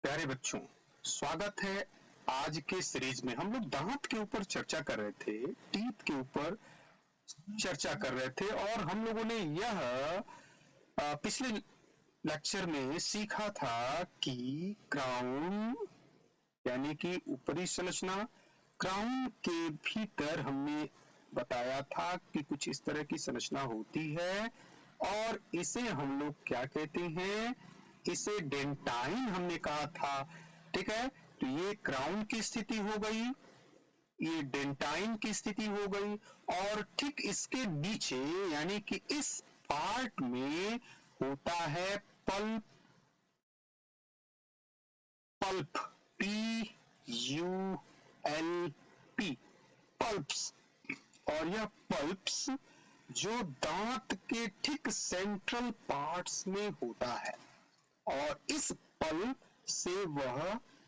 प्यारे बच्चों, स्वागत है। आज के सीरीज में हम लोग दांत के ऊपर चर्चा कर रहे थे, टीथ के ऊपर चर्चा कर रहे थे और हम लोगों ने यह पिछले लेक्चर में सीखा था कि क्राउन यानी कि ऊपरी संरचना, क्राउन के भीतर हमने बताया था कि कुछ इस तरह की संरचना होती है और इसे हम लोग क्या कहते हैं, इसे डेंटाइन हमने कहा था। ठीक है, तो ये क्राउन की स्थिति हो गई, ये डेंटाइन की स्थिति हो गई और ठीक इसके नीचे यानी कि इस पार्ट में होता है पल्प। Pulp, P-U-L-P, pulps. और यह पल्प्स जो दांत के ठीक सेंट्रल पार्ट्स में होता है और इस पल्प से वह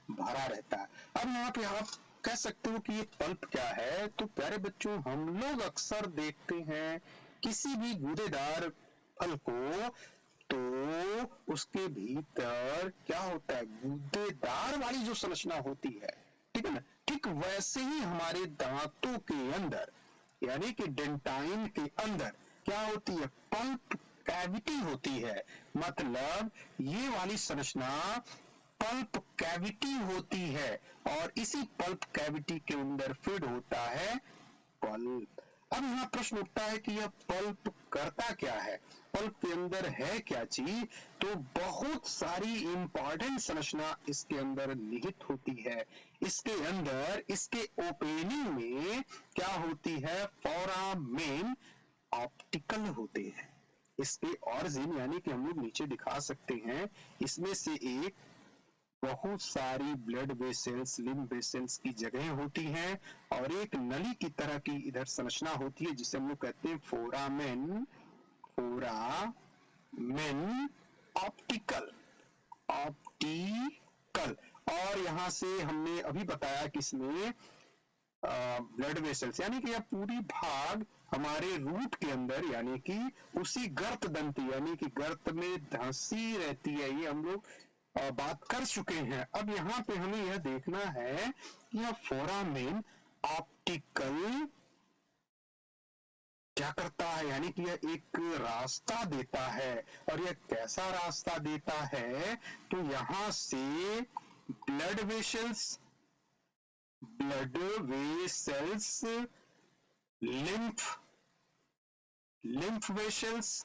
भरा रहता है। अब यहाँ पे आप कह सकते हो कि ये पल्प क्या है, तो प्यारे बच्चों हम लोग अक्सर देखते हैं किसी भी गूदेदार फल को, तो उसके भीतर क्या होता है, गूदेदार वाली जो संरचना होती है, ठीक है ना, ठीक वैसे ही हमारे दांतों के अंदर यानी कि डेंटाइन के अंदर क्या होती है, पल्प कैविटी होती है। मतलब ये वाली संरचना पल्प कैविटी होती है और इसी पल्प कैविटी के अंदर फीड होता है पल्प। अब यहाँ प्रश्न उठता है कि यह पल्प करता क्या है, पल्प के अंदर है क्या चीज, तो बहुत सारी इंपॉर्टेंट संरचना इसके अंदर निहित होती है। इसके अंदर इसके ओपनिंग में क्या होती है, फोरामेन ऑप्टिकल होते हैं। इसके ऑरिजिन यानी कि हम लोग नीचे दिखा सकते हैं, इसमें से एक बहुत सारी ब्लड वेसल्स, लिम्फ वेसल्स की जगह होती हैं और एक नली की तरह की इधर संरचना होती है जिसे हम लोग कहते हैं फोरामेन। Foramen optical, optical. और यहां से हमने अभी बताया कि इसमें ब्लड वेसल्स यानी कि यह पूरी भाग हमारे रूट के अंदर यानी कि उसी गर्त दंती यानी कि गर्त में धंसी रहती है, ये हम लोग बात कर चुके हैं। अब यहाँ पे हमें यह देखना है कि यह फोरामेन ऑप्टिकल क्या करता है, यानी कि यह एक रास्ता देता है। और यह कैसा रास्ता देता है, तो यहां से blood vessels, blood vessels, lymph, lymph vessels,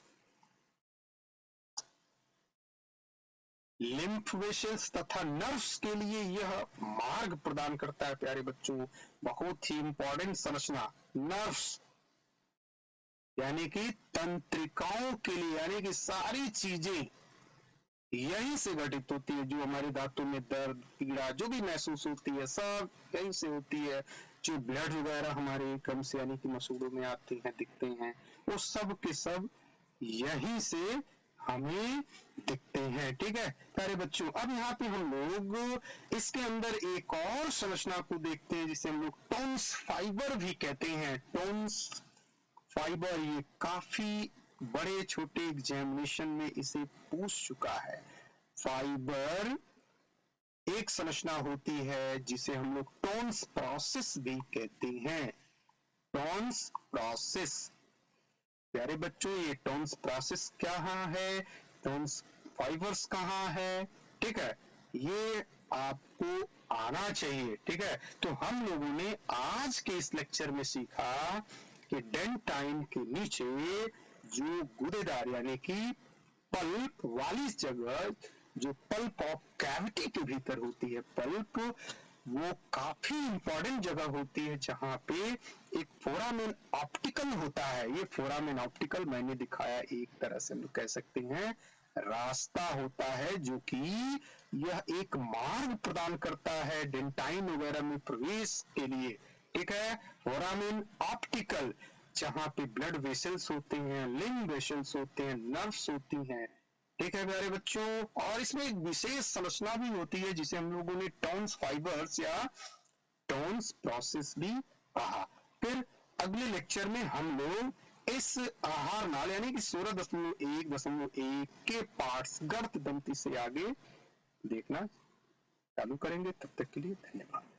lymph vessels तथा नर्व्स के लिए यह मार्ग प्रदान करता है। प्यारे बच्चों, बहुत ही इंपॉर्टेंट संरचना नर्व्स यानी कि तंत्रिकाओं के लिए, यानी कि सारी चीजें यहीं से घटित होती है। जो हमारे दांतों में दर्द, पीड़ा जो भी महसूस होती है, सब यहीं से होती है। जो ब्लड वगैरह हमारे क्रम से यानी कि मसूड़ों में आते हैं, दिखते हैं, वो सब के सब यहीं से हमें दिखते हैं। ठीक है प्यारे बच्चों, अब यहाँ पे हम लोग इसके अंदर एक और संरचना को देखते हैं जिसे हम लोग टोन्स फाइबर भी कहते हैं। टोन्स फाइबर, ये काफी बड़े छोटे एग्जामिनेशन में इसे पूछ चुका है। फाइबर एक संरचना होती है जिसे हम लोग टोन्स प्रोसेस भी कहते हैं। टोन्स प्रोसेस, प्यारे बच्चों ये टोन्स प्रोसेस कहाँ है, टोन्स फाइबर्स कहाँ है, ठीक है, ये आपको आना चाहिए। ठीक है, तो हम लोगों ने आज के इस लेक्चर में सीखा कि डेंटाइन के नीचे जो गूदेदार यानी कि पल्प वाली जगह, जो पल्प ऑफ कैविटी के भीतर होती है पल्प, वो काफी इंपॉर्टेंट जगह होती है जहां पे एक फोरामेन ऑप्टिकल होता है। ये फोरामेन ऑप्टिकल मैंने दिखाया, एक तरह से हम लोग कह सकते हैं रास्ता होता है जो कि यह एक मार्ग प्रदान करता है डेंटाइन वगैरह में प्रवेश के लिए। ठीक है, फोरामेन ऑप्टिकल जहां पे ब्लड वेसल्स होते हैं, लिम्फ वेसल्स होते हैं, नर्व्स होती हैं। ठीक है प्यारे बच्चों, और इसमें एक विशेष संरचना भी होती है जिसे हम लोगों ने टोन्स फाइबर्स या टोन्स प्रोसेस भी कहा। फिर अगले लेक्चर में हम लोग इस आहार नाल यानी कि 16.1.1 के पार्ट्स गर्त दंती से आगे देखना चालू करेंगे। तब तक के लिए धन्यवाद।